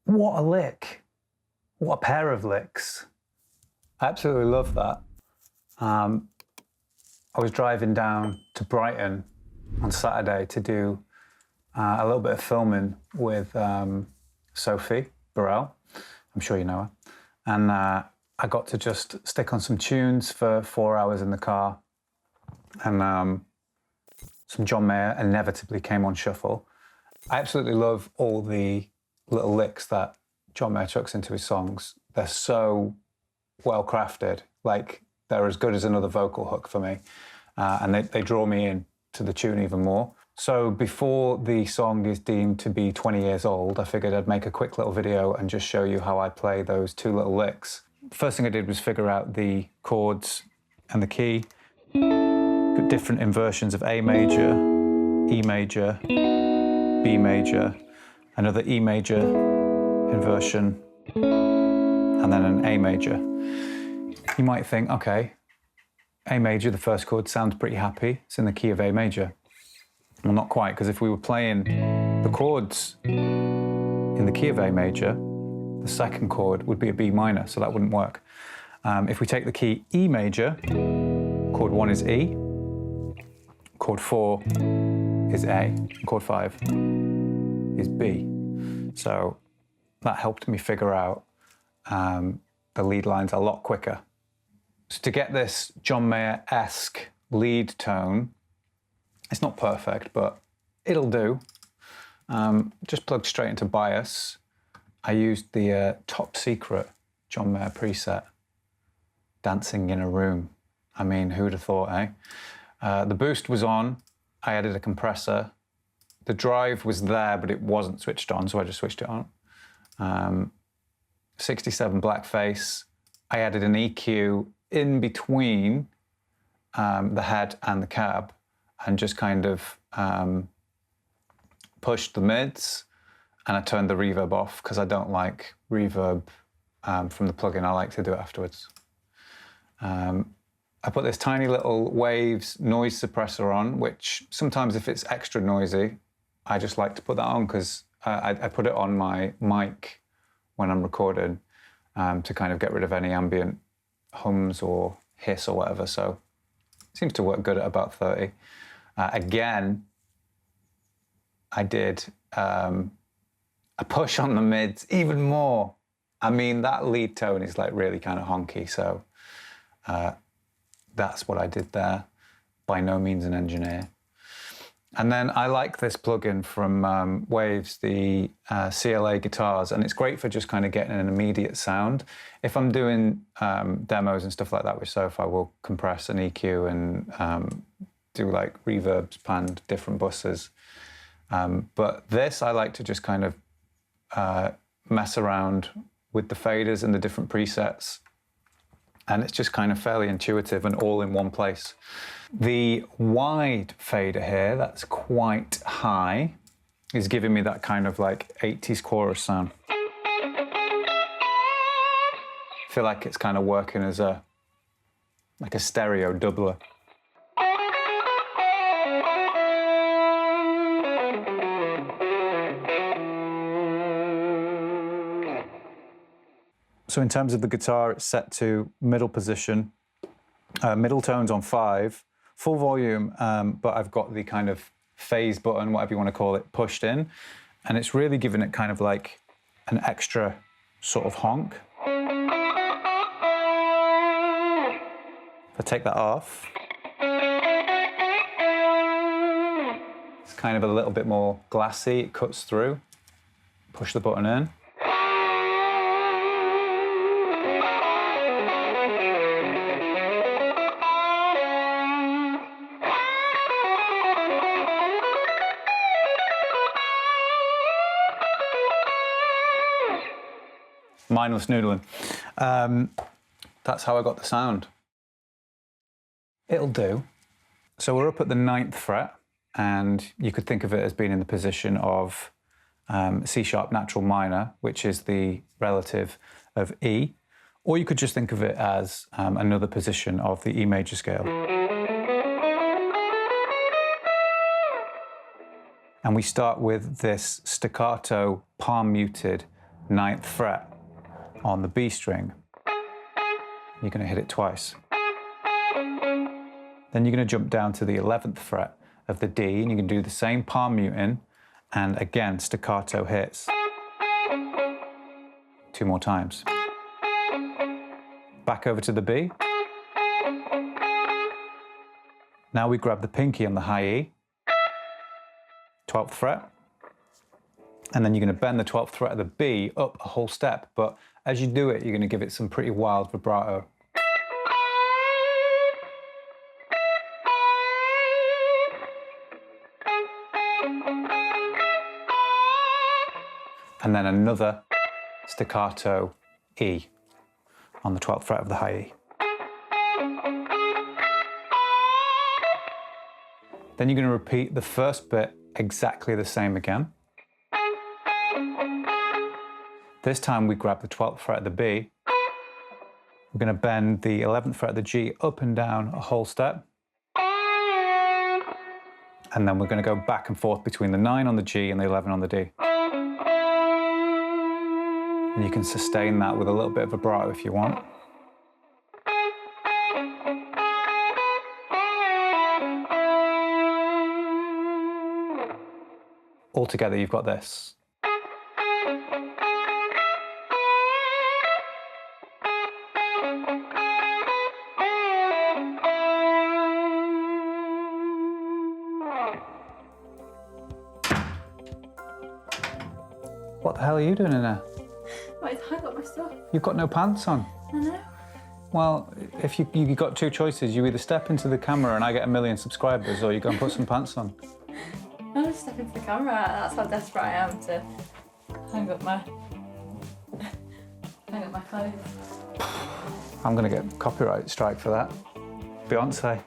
What a lick. What a pair of licks. I absolutely love that. I was driving down to Brighton on Saturday to do a little bit of filming with Sophie Burrell. I'm sure you know her. And I got to just stick on some tunes for 4 hours in the car. And some John Mayer inevitably came on shuffle. I absolutely love all the little licks that John Mayer chucks into his songs. They're so well crafted, like they're as good as another vocal hook for me. And they draw me in to the tune even more. So before the song is deemed to be 20 years old, I figured I'd make a quick little video and just show you how I play those two little licks. First thing I did was figure out the chords and the key. Got different inversions of A major, E major, B major, another E major inversion, and then an A major. You might think, okay, A major, the first chord, sounds pretty happy. It's in the key of A major. Well, not quite, because if we were playing the chords in the key of A major, the second chord would be a B minor, so that wouldn't work. If we take the key E major, chord 1 is E, chord 4 is A, and chord 5 is B. So that helped me figure out the lead lines a lot quicker. So to get this John Mayer-esque lead tone, it's not perfect, but it'll do. Just plugged straight into bias. I used the top secret John Mayer preset, Dancing in a Room. I mean, who'd have thought, eh? The boost was on. I added a compressor. The drive was there, but it wasn't switched on, so I just switched it on. 67 blackface. I added an EQ in between the head and the cab, and just kind of pushed the mids, and I turned the reverb off because I don't like reverb from the plugin. I like to do it afterwards. I put this tiny little Waves noise suppressor on, which sometimes if it's extra noisy, I just like to put that on because I put it on my mic when I'm recording to kind of get rid of any ambient hums or hiss or whatever. So it seems to work good at about 30. Again, I did a push on the mids even more. I mean, that lead tone is like really kind of honky, so that's what I did there. By no means an engineer. And then I like this plugin from Waves, the CLA guitars, and it's great for just kind of getting an immediate sound. If I'm doing demos and stuff like that with Sophie, I will compress an EQ and do like reverbs, panned, different buses. But this, I like to just kind of mess around with the faders and the different presets. And it's just kind of fairly intuitive and all in one place. The wide fader here, that's quite high, is giving me that kind of like 80s chorus sound. I feel like it's kind of working as a stereo doubler. So in terms of the guitar, it's set to middle position, middle tones on 5, full volume, but I've got the kind of phase button, whatever you want to call it, pushed in, and it's really giving it kind of like an extra sort of honk. If I take that off, it's kind of a little bit more glassy, it cuts through, push the button in. Mindless noodling. That's how I got the sound. It'll do. So we're up at the 9th fret, and you could think of it as being in the position of C-sharp natural minor, which is the relative of E, or you could just think of it as another position of the E major scale. And we start with this staccato palm muted 9th fret on the B string. You're going to hit it twice. Then you're going to jump down to the 11th fret of the D, and you can do the same palm muting, and again, staccato hits. 2 more times. Back over to the B. Now we grab the pinky on the high E, 12th fret, and then you're going to bend the 12th fret of the B up a whole step, but as you do it, you're going to give it some pretty wild vibrato. And then another staccato E on the 12th fret of the high E. Then you're going to repeat the first bit exactly the same again. This time we grab the 12th fret of the B. We're going to bend the 11th fret of the G up and down a whole step. And then we're going to go back and forth between the 9 on the G and the 11 on the D. And you can sustain that with a little bit of vibrato if you want. Altogether, you've got this. What the hell are you doing in there? Wait, I got my stuff. You've got no pants on. I know. Well, if you've got 2 choices. You either step into the camera and I get 1 million subscribers, or you go and put some pants on. I'll just step into the camera. That's how desperate I am to hang up my clothes. I'm gonna get copyright strike for that. Beyonce.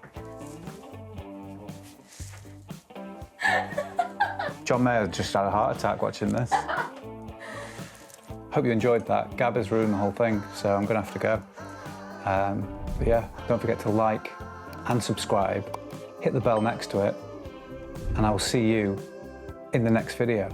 John Mayer just had a heart attack watching this. Hope you enjoyed that. Gab has ruined the whole thing, so I'm gonna have to go. But yeah, don't forget to like and subscribe. Hit the bell next to it, and I will see you in the next video.